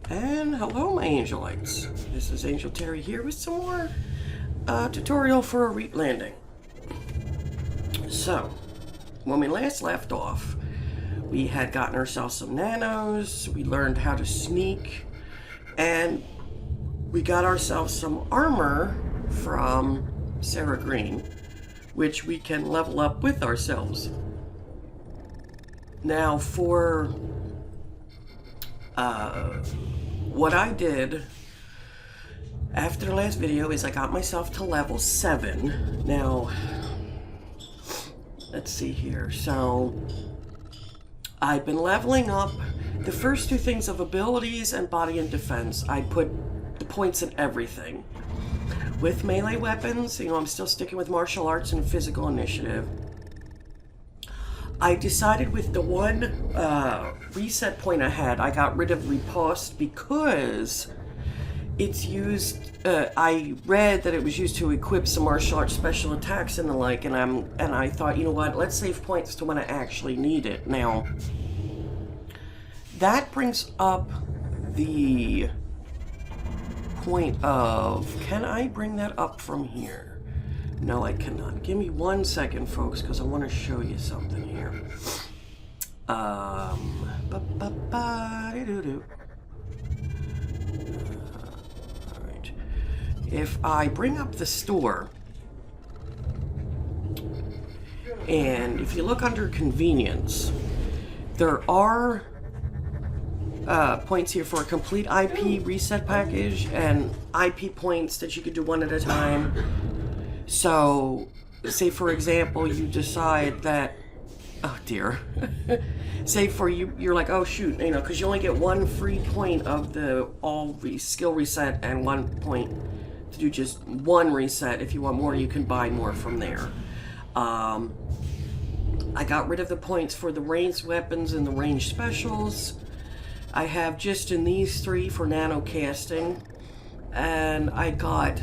And hello, my angelites. This is Angel Terri here with some more tutorial for a reap landing. So, when we last left off, we had gotten ourselves some nanos, we learned how to sneak, and we got ourselves some armor from Sarah Green, which we can level up with ourselves. Now, for what I did after the last video is I got myself to level 7. Now, let's see here. So, I've been leveling up the first two things of abilities and body and defense. I put the points in everything. With melee weapons, you know, I'm still sticking with martial arts and physical initiative. I decided with the one reset point I had, I got rid of riposte because it's used. I read that it was used to equip some martial arts special attacks and the like, and I thought, you know what? Let's save points to when I actually need it. Now, that brings up the point of, can I bring that up from here? No, I cannot. Give me 1 second, folks, because I want to show you something here. Alright. If I bring up the store, and if you look under convenience, there are points here for a complete IP reset package and IP points that you could do one at a time. So, say for example, you decide that, oh dear, say for you're like, oh shoot, you know, because you only get 1 free point of the skill reset and 1 point to do just 1 reset. If you want more, you can buy more from there. I got rid of the points for the ranged weapons and the ranged specials. I have just in these 3 for nano casting, and I got,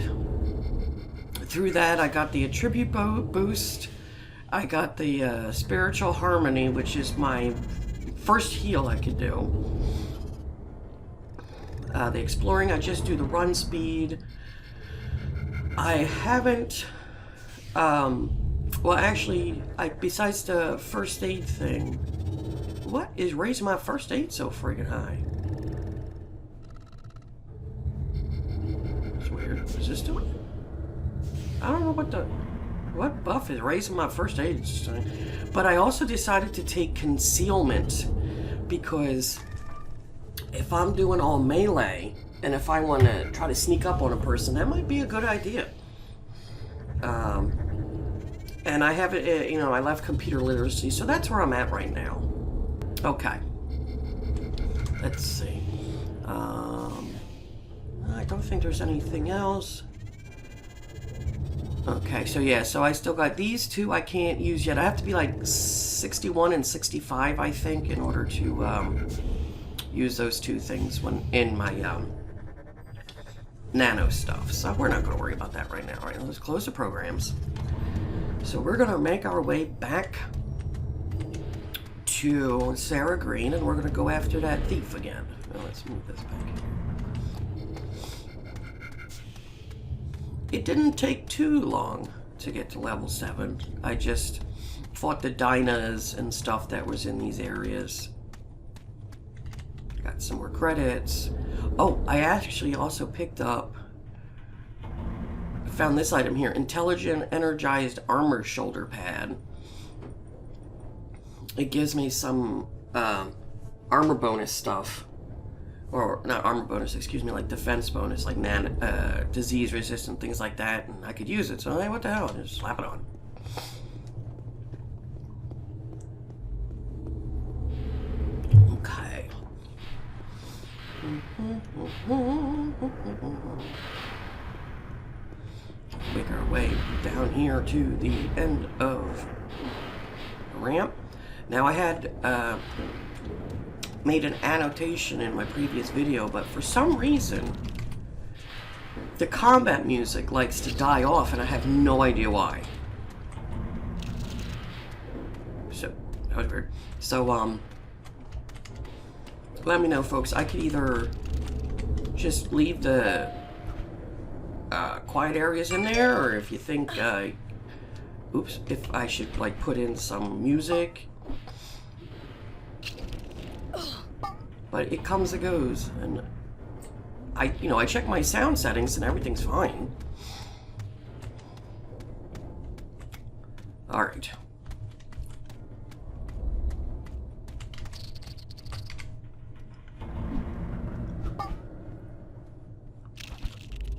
through that I got the attribute boost, I got the spiritual harmony, which is my first heal I could do. The exploring, I just do the run speed. I haven't, well actually, besides the first aid thing, what is raising my first aid so friggin' high? It's weird. Is this doing it? I don't know what buff is raising my first aid. But I also decided to take concealment because if I'm doing all melee and if I want to try to sneak up on a person, that might be a good idea. And I have it, you know, I left computer literacy, so that's where I'm at right now. Okay. Let's see. I don't think there's anything else. Okay, so yeah, so I still got these 2 I can't use yet. I have to be like 61 and 65, I think, in order to use those 2 things when in my nano stuff. So we're not going to worry about that right now. All right, let's close the programs. So we're going to make our way back to Sarah Green, and we're going to go after that thief again. Well, let's move this back here. It didn't take too long to get to level 7. I just fought the dynas and stuff that was in these areas. Got some more credits. Oh, I actually also picked up, I found this item here, Intelligent Energized Armor Shoulder Pad. It gives me some armor bonus stuff. Or, not armor bonus, excuse me, like defense bonus, like disease resistant, things like that, and I could use it, so hey, what the hell, just slap it on. Okay. Make our way down here to the end of the ramp. Now I had made an annotation in my previous video, but for some reason the combat music likes to die off and I have no idea why. So that was weird. So let me know, folks. I could either just leave the quiet areas in there, or if you think, oops, if I should like put in some music. But it comes and goes, and I check my sound settings and everything's fine. All right.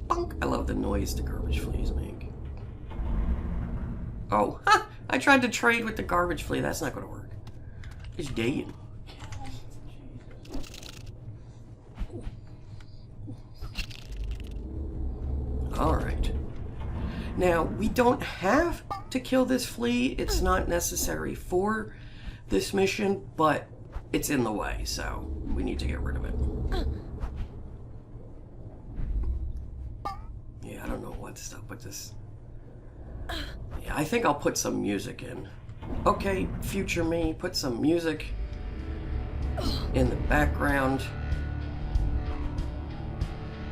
Bonk. I love the noise the garbage fleas make. Oh, ha! I tried to trade with the garbage flea. That's not going to work. It's dead. Alright. Now, we don't have to kill this flea. It's not necessary for this mission, but it's in the way, so we need to get rid of it. Yeah, I don't know what's up with this. Yeah, I think I'll put some music in. Okay, future me, put some music in the background.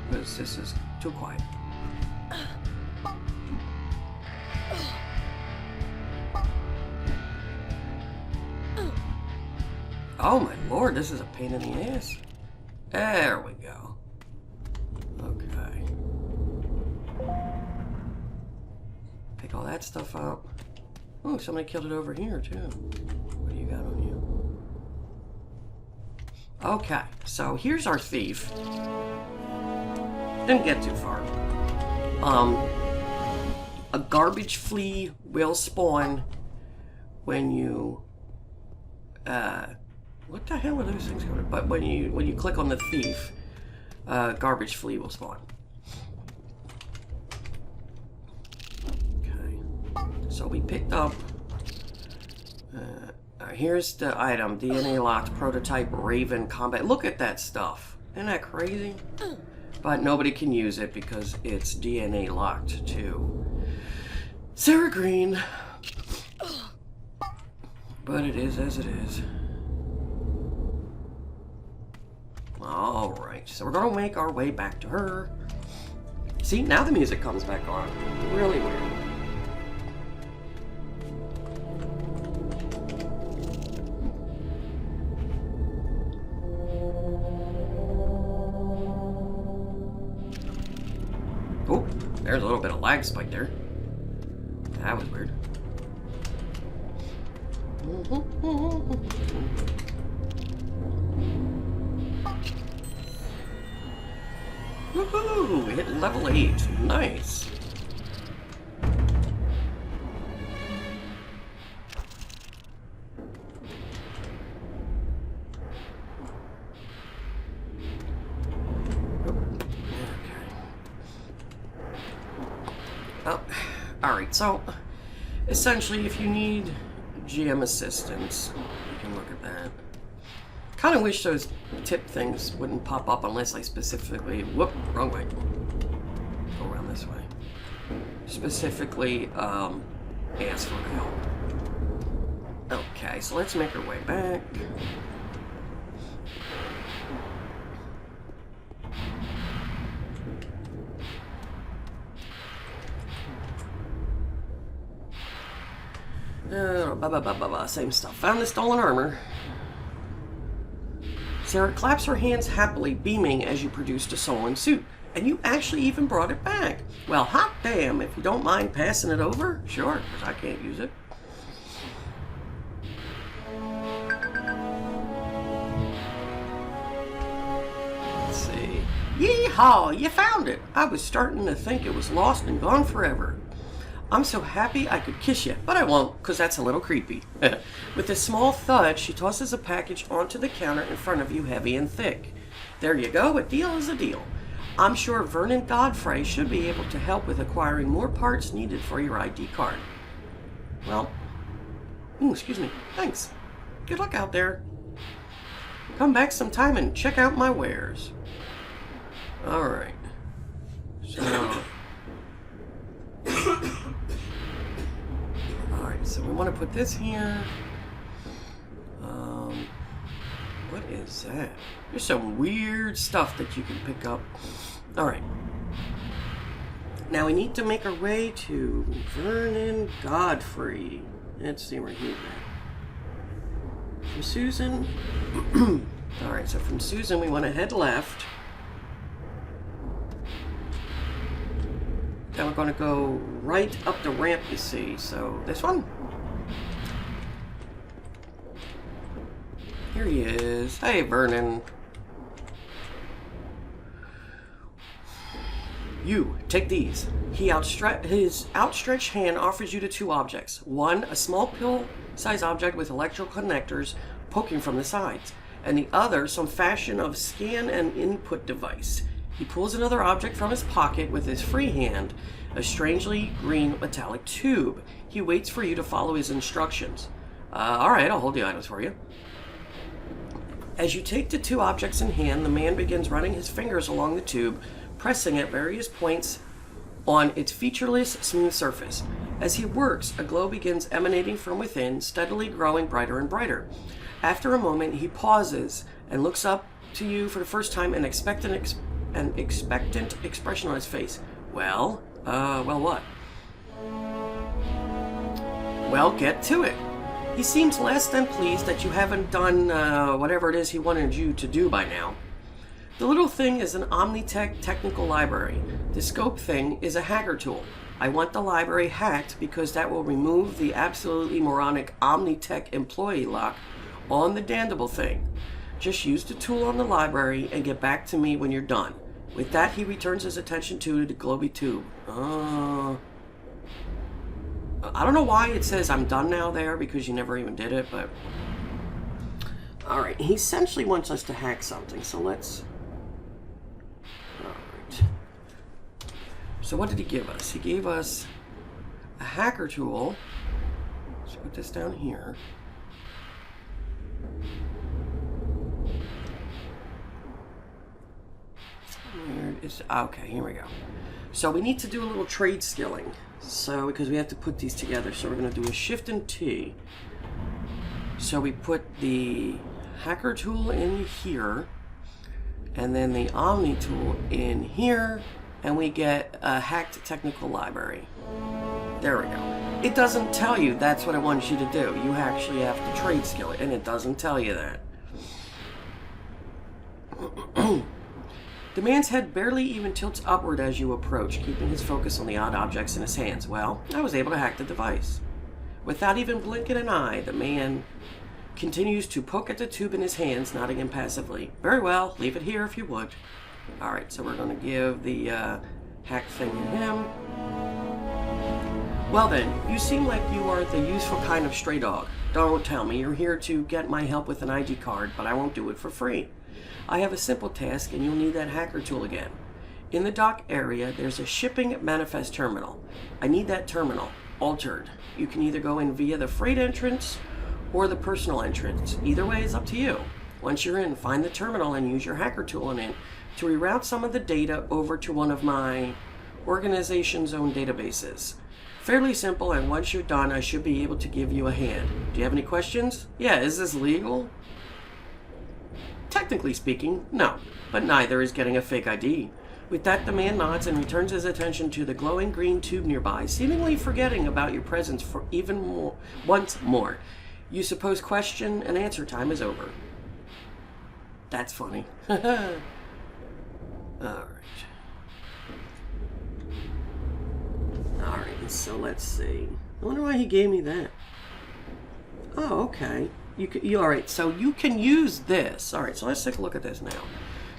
Because this is too quiet. Oh my lord, this is a pain in the ass. There we go. Okay. Pick all that stuff up. Oh, somebody killed it over here too. What do you got on you? Okay, so here's our thief. Didn't get too far. A garbage flea will spawn when you what the hell are those things called? But when you click on the thief, garbage flea will spawn. Okay. So we picked up here's the item, DNA locked prototype Raven combat. Look at that stuff. Isn't that crazy? But nobody can use it because it's DNA locked to Sarah Green. But it is as it is. Alright, so we're gonna make our way back to her. See, now the music comes back on. Really weird. Oh, there's a little bit of lag spike there. That was weird. Woohoo! We hit level 8. Nice. Oh, alright, so essentially if you need GM assistance, you can look at that. Kind of wish those tip things wouldn't pop up unless I specifically, whoop, wrong way. Go around this way. Specifically, ask for help. Okay, so let's make our way back. Same stuff. Found the stolen armor. Sarah claps her hands happily, beaming as you produced a stolen suit. And you actually even brought it back. Well, hot damn, if you don't mind passing it over. Sure, because I can't use it. Let's see. Yeehaw, you found it. I was starting to think it was lost and gone forever. I'm so happy I could kiss you, but I won't, because that's a little creepy. With a small thud, she tosses a package onto the counter in front of you, heavy and thick. There you go, a deal is a deal. I'm sure Vernon Godfrey should be able to help with acquiring more parts needed for your ID card. Well, excuse me, thanks. Good luck out there. Come back sometime and check out my wares. Alright. So... Alright, so we want to put this here. What is that? There's some weird stuff that you can pick up. Alright. Now we need to make our way to Vernon Godfrey. Let's see where he's at. From Susan. Alright, so from Susan we want to head left. Then we're going to go right up the ramp, you see. So this one. Here he is. Hey, Vernon. You, take these. His outstretched hand offers you the two objects. One, a small pill-sized object with electrical connectors poking from the sides. And the other, some fashion of scan and input device. He pulls another object from his pocket with his free hand, a strangely green metallic tube. He waits for you to follow his instructions. Alright, I'll hold the items for you. As you take the two objects in hand, the man begins running his fingers along the tube, pressing at various points on its featureless, smooth surface. As he works, a glow begins emanating from within, steadily growing brighter and brighter. After a moment, he pauses and looks up to you for the first time, an expectant expression on his face. Well what? Well, get to it. He seems less than pleased that you haven't done whatever it is he wanted you to do by now. The little thing is an Omnitech technical library. The scope thing is a hacker tool. I want the library hacked because that will remove the absolutely moronic Omnitech employee lock on the Dandable thing. Just use the tool on the library and get back to me when you're done. With that, he returns his attention to the globy tube. I don't know why it says I'm done now there, because you never even did it, but... Alright, he essentially wants us to hack something, so let's... Alright. So what did he give us? He gave us a hacker tool. Let's put this down here. Okay, here we go. So we need to do a little trade skilling. So, because we have to put these together. So we're going to do a shift and T. So we put the hacker tool in here. And then the Omni tool in here. And we get a hacked technical library. There we go. It doesn't tell you that's what I want you to do. You actually have to trade skill it. And it doesn't tell you that. The man's head barely even tilts upward as you approach, keeping his focus on the odd objects in his hands. Well, I was able to hack the device. Without even blinking an eye, the man continues to poke at the tube in his hands, nodding impassively. Very well, leave it here if you would. Alright, so we're going to give the hack thing to him. Well then, you seem like you are the useful kind of stray dog. Don't tell me you're here to get my help with an ID card, but I won't do it for free. I have a simple task, and you'll need that hacker tool again. In the dock area, there's a shipping manifest terminal. I need that terminal altered. You can either go in via the freight entrance or the personal entrance. Either way is up to you. Once you're in, find the terminal and use your hacker tool in it to reroute some of the data over to one of my organization's own databases. Fairly simple, and once you're done, I should be able to give you a hand. Do you have any questions? Yeah, is this legal? Technically speaking, no, but neither is getting a fake ID. With that, the man nods and returns his attention to the glowing green tube nearby, seemingly forgetting about your presence for once more. You suppose question and answer time is over. That's funny. Alright. Alright, so let's see. I wonder why he gave me that. Oh, okay. Alright, so you can use this. Alright, so let's take a look at this now.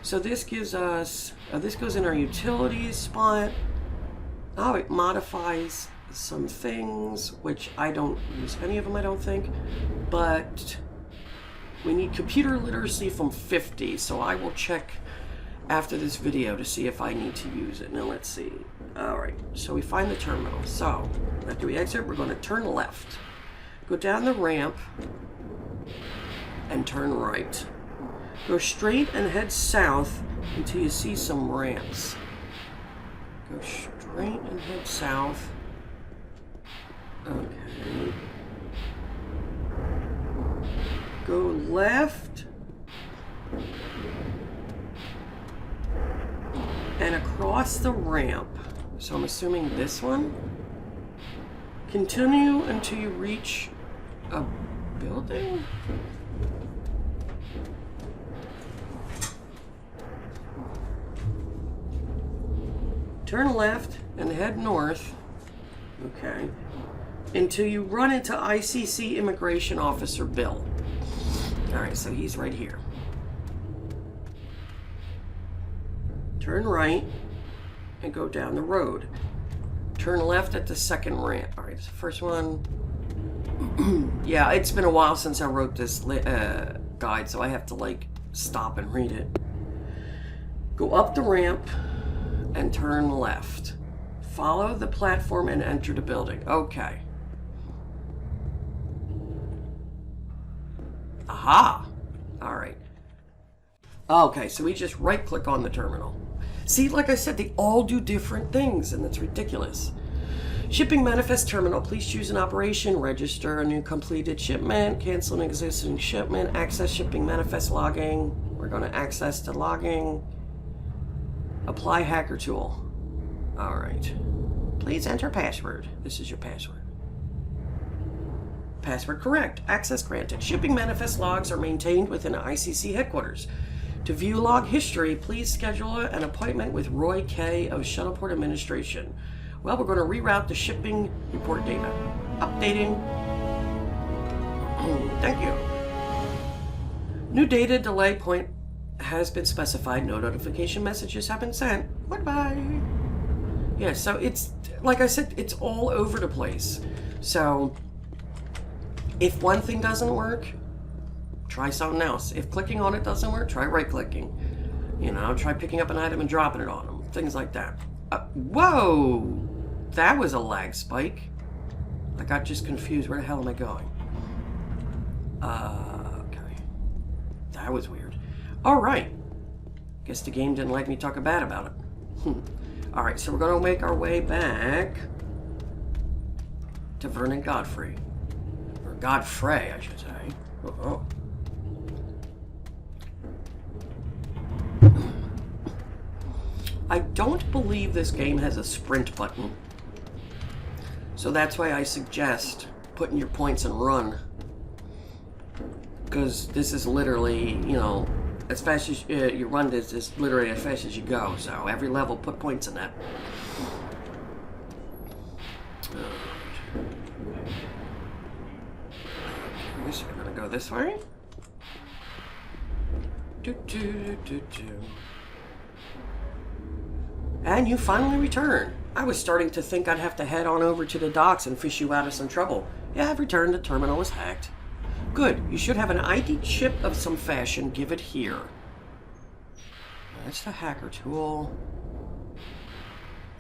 So this gives us, this goes in our utilities spot. Oh, it modifies some things, which I don't use any of them, I don't think. But we need computer literacy from 50, so I will check after this video to see if I need to use it. Now let's see. Alright, so we find the terminal. So, after we exit, we're going to turn left. Go down the ramp and turn right. Go straight and head south until you see some ramps. Go straight and head south. Okay. Go left and across the ramp. So I'm assuming this one. Continue until you reach a building? Turn left and head north. Okay. Until you run into ICC Immigration Officer Bill. Alright, so he's right here. Turn right and go down the road. Turn left at the second ramp. Alright, the first one. Yeah, it's been a while since I wrote this guide, so I have to like stop and read it. Go up the ramp and turn left. Follow the platform and enter the building. Okay. Aha! Alright. Okay, so we just right-click on the terminal. See, like I said, they all do different things, and it's ridiculous. Shipping manifest terminal. Please choose an operation, register a new completed shipment, cancel an existing shipment, access shipping manifest logging. We're going to access the logging. Apply hacker tool. Alright. Please enter password. This is your password. Password correct. Access granted. Shipping manifest logs are maintained within ICC headquarters. To view log history, please schedule an appointment with Roy K. of Shuttleport Administration. Well, we're going to reroute the shipping report data. Updating. Thank you. New data delay point has been specified. No notification messages have been sent. Goodbye. Yeah, so it's, like I said, it's all over the place. So, if one thing doesn't work, try something else. If clicking on it doesn't work, try right-clicking. You know, try picking up an item and dropping it on them. Things like that. Whoa! That was a lag spike. I got just confused. Where the hell am I going? Okay. That was weird. Alright. Guess the game didn't like me talking bad about it. Alright, so we're going to make our way back to Vernon Godfrey. Or Godfrey, I should say. Oh. I don't believe this game has a sprint button. So that's why I suggest putting your points and run. Because this is literally, you know, as fast as you run this is literally as fast as you go. So every level, put points in that. So we're gonna go this way. And you finally return. I was starting to think I'd have to head on over to the docks and fish you out of some trouble. Yeah, I've returned. The terminal was hacked. Good. You should have an ID chip of some fashion. Give it here. That's the hacker tool.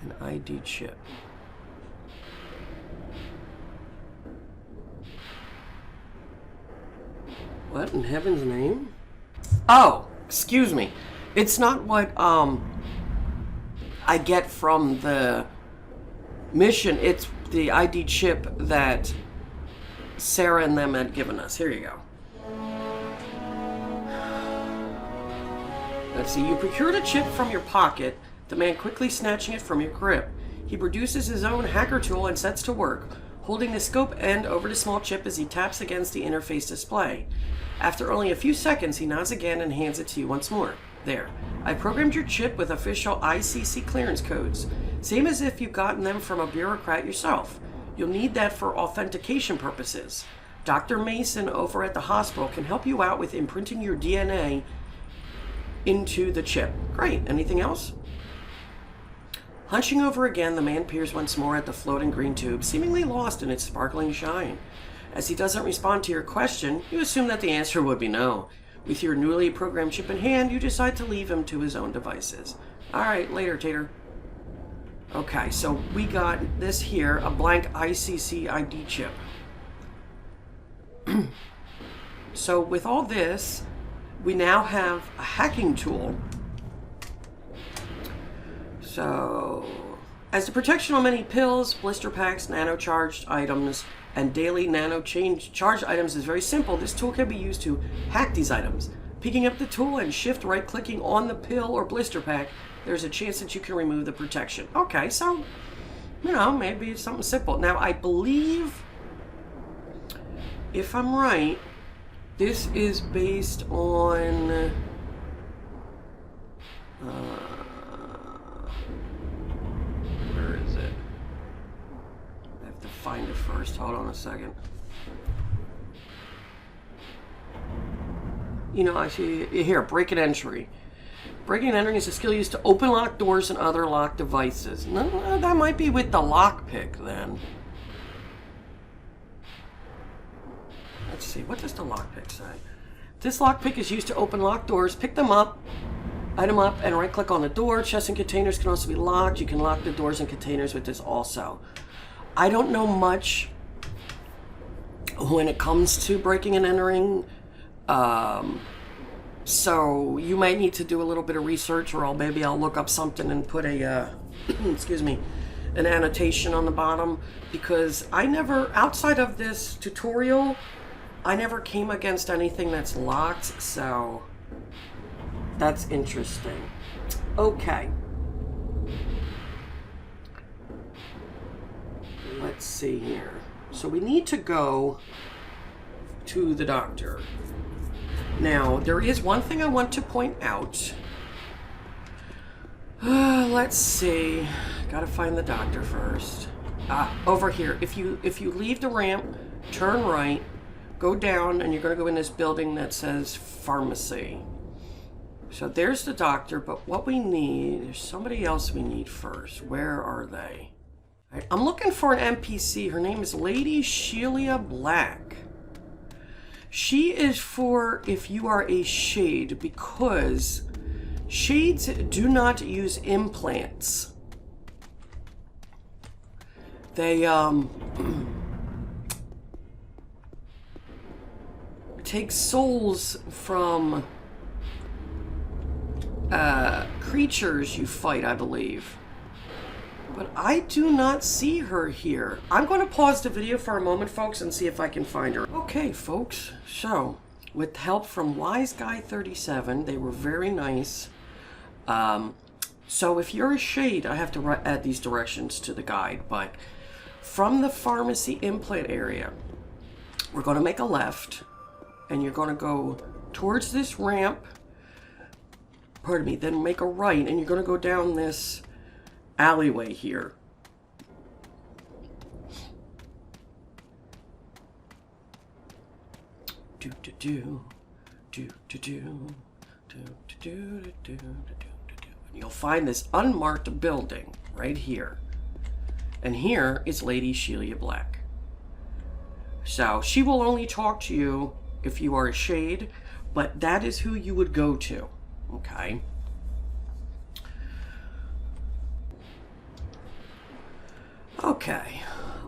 An ID chip. What in heaven's name? Oh, excuse me. It's not what I get from the mission. It's the ID chip that Sarah and them had given us. Here you go. Let's see. You procured a chip from your pocket, the man quickly snatching it from your grip. He produces his own hacker tool and sets to work, holding the scope end over the small chip as he taps against the interface display. After only a few seconds, he nods again and hands it to you once more. There. I programmed your chip with official ICC clearance codes, same as if you'd gotten them from a bureaucrat yourself. You'll need that for authentication purposes. Dr. Mason over at the hospital can help you out with imprinting your DNA into the chip. Great. Anything else? Hunching over again, the man peers once more at the floating green tube, seemingly lost in its sparkling shine. As he doesn't respond to your question, you assume that the answer would be no. With your newly programmed chip in hand, you decide to leave him to his own devices. Alright, later, Tater. Okay, so we got this here, a blank ICC ID chip. So with all this, we now have a hacking tool. So, as the protection on many pills, blister packs, nano-charged items, and daily nano-charged items is very simple, this tool can be used to hack these items. Picking up the tool and shift right-clicking on the pill or blister pack, there's a chance that you can remove the protection. Okay, so, you know, maybe it's something simple. Now, I believe, if I'm right, this is based on... where is it? I have to find it first. Hold on a second. You know, I see here, break and entry. Breaking and entering is a skill used to open locked doors and other locked devices. No, that might be with the lockpick then. Let's see, what does the lockpick say? This lockpick is used to open locked doors. Pick them up, item up, and right click on the door. Chests and containers can also be locked. You can lock the doors and containers with this also. I don't know much when it comes to breaking and entering. So you might need to do a little bit of research, or maybe I'll look up something and put a, excuse me, an annotation on the bottom, because I never, outside of this tutorial, I never came against anything that's locked, so that's interesting. Okay. Let's see here. So we need to go to the doctor. Now, there is one thing I want to point out. Let's see. Gotta find the doctor first. Over here. If you leave the ramp, turn right, go down, and you're gonna go in this building that says pharmacy. So there's the doctor, but what we need, there's somebody else we need first. Where are they? I'm looking for an NPC. Her name is Lady Sheila Black. She is for if you are a shade, because shades do not use implants. They take souls from creatures you fight, I believe. But I do not see her here. I'm going to pause the video for a moment, folks, and see if I can find her. Okay, folks. So, with help from Wise Guy 37, they were very nice. So if you're a shade, I have to add these directions to the guide. But from the pharmacy implant area, we're going to make a left, and you're going to go towards this ramp. Pardon me. Then make a right, and you're going to go down this alleyway here. And you'll find this unmarked building right here. And here is Lady Sheila Black. So she will only talk to you if you are a shade, but that is who you would go to. Okay. Okay.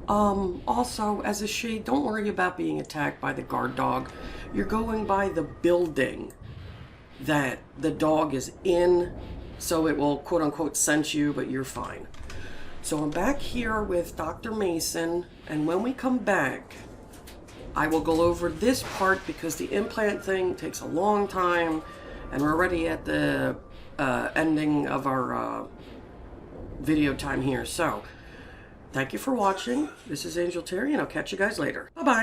Also, as a shade, don't worry about being attacked by the guard dog. You're going by the building that the dog is in, so it will quote-unquote sense you, but you're fine. So I'm back here with Dr. Mason, and when we come back, I will go over this part because the implant thing takes a long time, and we're already at the ending of our video time here. So, thank you for watching. This is Angel Terri, and I'll catch you guys later. Bye-bye.